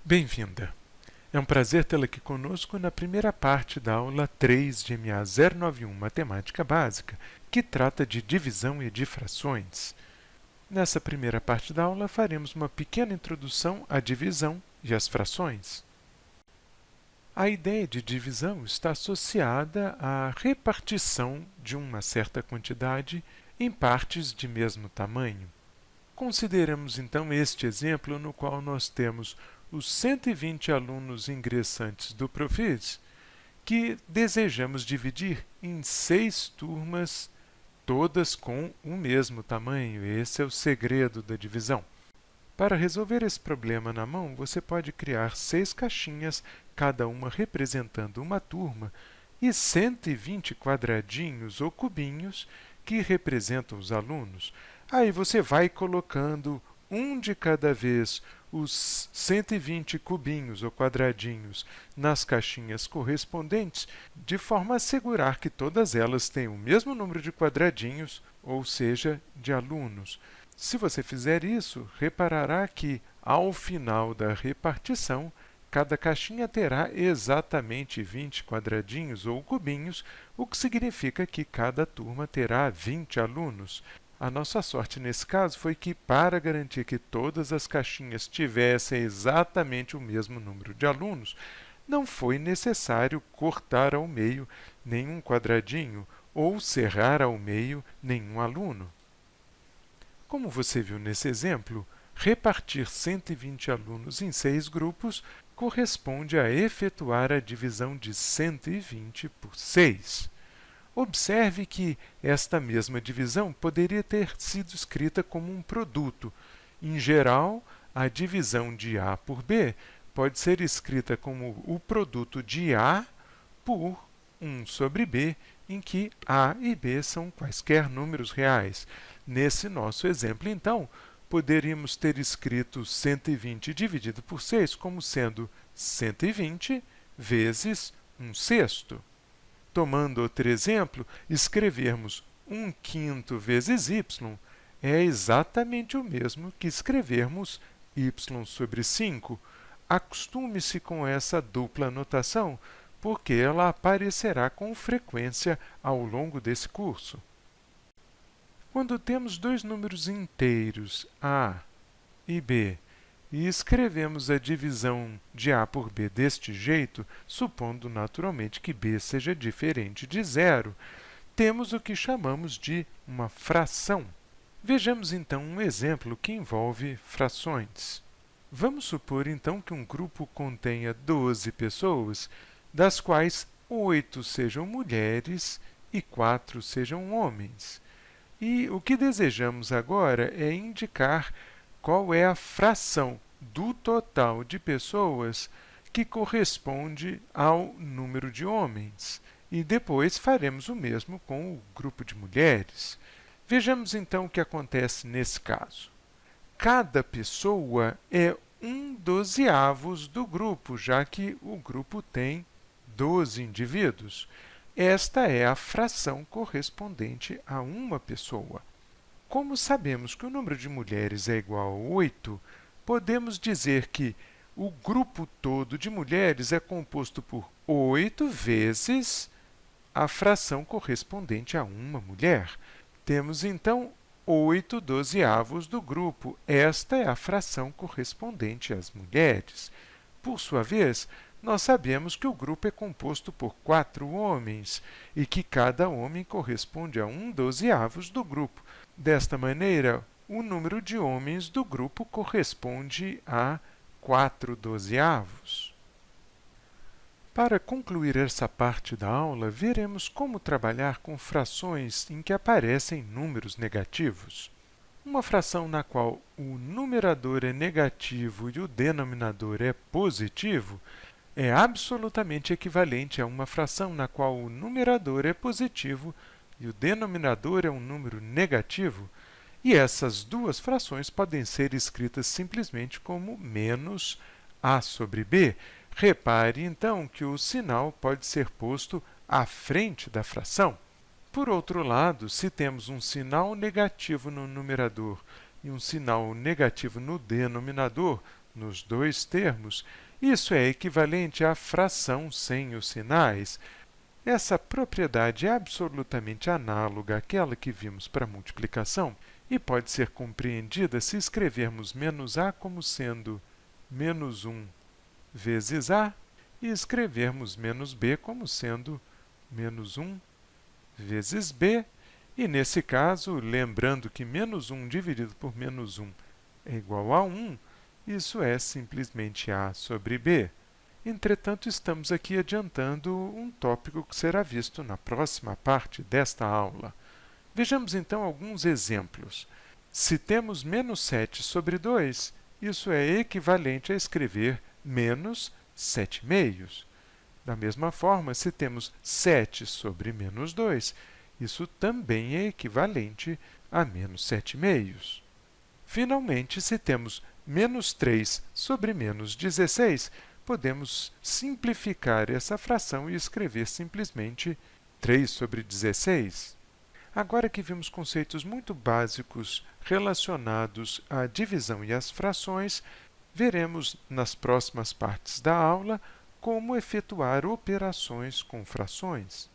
Bem-vinda! É um prazer tê-la aqui conosco na primeira parte da aula 3 de MA 091 Matemática Básica, que trata de divisão e de frações. Nessa primeira parte da aula, faremos uma pequena introdução à divisão e às frações. A ideia de divisão está associada à repartição de uma certa quantidade em partes de mesmo tamanho. Consideremos então este exemplo no qual nós temos os 120 alunos ingressantes do Profis que desejamos dividir em 6 turmas, todas com o mesmo tamanho. Esse é o segredo da divisão. Para resolver esse problema na mão, você pode criar 6 caixinhas, cada uma representando uma turma, e 120 quadradinhos ou cubinhos que representam os alunos. Aí você vai colocando um de cada vez os 120 cubinhos ou quadradinhos nas caixinhas correspondentes, de forma a assegurar que todas elas têm o mesmo número de quadradinhos, ou seja, de alunos. Se você fizer isso, reparará que, ao final da repartição, cada caixinha terá exatamente 20 quadradinhos ou cubinhos, o que significa que cada turma terá 20 alunos. A nossa sorte nesse caso foi que, para garantir que todas as caixinhas tivessem exatamente o mesmo número de alunos, não foi necessário cortar ao meio nenhum quadradinho ou cerrar ao meio nenhum aluno. Como você viu nesse exemplo, repartir 120 alunos em 6 grupos corresponde a efetuar a divisão de 120 por 6. Observe que esta mesma divisão poderia ter sido escrita como um produto. Em geral, a divisão de A por B pode ser escrita como o produto de A por 1 sobre B, em que A e B são quaisquer números reais. Nesse nosso exemplo, então, poderíamos ter escrito 120 dividido por 6 como sendo 120 vezes 1/6. Tomando outro exemplo, escrevermos 1/5 vezes y é exatamente o mesmo que escrevermos y sobre 5. Acostume-se com essa dupla notação, porque ela aparecerá com frequência ao longo desse curso. Quando temos dois números inteiros, a e b, e escrevemos a divisão de a por b deste jeito, supondo naturalmente que b seja diferente de zero, temos o que chamamos de uma fração. Vejamos então um exemplo que envolve frações. Vamos supor então que um grupo contenha 12 pessoas, das quais 8 sejam mulheres e 4 sejam homens. E o que desejamos agora é indicar qual é a fração do total de pessoas que corresponde ao número de homens. E depois faremos o mesmo com o grupo de mulheres. Vejamos então o que acontece nesse caso. Cada pessoa é 1/12 do grupo, já que o grupo tem 12 indivíduos. Esta é a fração correspondente a uma pessoa. Como sabemos que o número de mulheres é igual a 8, podemos dizer que o grupo todo de mulheres é composto por 8 vezes a fração correspondente a uma mulher. Temos, então, 8/12 do grupo. Esta é a fração correspondente às mulheres. Por sua vez, nós sabemos que o grupo é composto por 4 homens e que cada homem corresponde a 1/12 do grupo. Desta maneira, o número de homens do grupo corresponde a 4/12. Para concluir essa parte da aula, veremos como trabalhar com frações em que aparecem números negativos. Uma fração na qual o numerador é negativo e o denominador é positivo é absolutamente equivalente a uma fração na qual o numerador é positivo e o denominador é um número negativo, e essas duas frações podem ser escritas simplesmente como menos a sobre b. Repare, então, que o sinal pode ser posto à frente da fração. Por outro lado, se temos um sinal negativo no numerador e um sinal negativo no denominador, nos dois termos, isso é equivalente à fração sem os sinais. Essa propriedade é absolutamente análoga àquela que vimos para a multiplicação e pode ser compreendida se escrevermos menos a como sendo menos 1 vezes a e escrevermos menos b como sendo menos 1 vezes b. E nesse caso, lembrando que menos 1 dividido por menos 1 é igual a 1, isso é simplesmente a sobre b. Entretanto, estamos aqui adiantando um tópico que será visto na próxima parte desta aula. Vejamos então alguns exemplos. Se temos menos 7 sobre 2, isso é equivalente a escrever menos 7 meios. Da mesma forma, se temos 7 sobre menos 2, isso também é equivalente a menos 7 meios. Finalmente, se temos menos 3 sobre menos 16, podemos simplificar essa fração e escrever simplesmente 3 sobre 16. Agora que vimos conceitos muito básicos relacionados à divisão e às frações, veremos nas próximas partes da aula como efetuar operações com frações.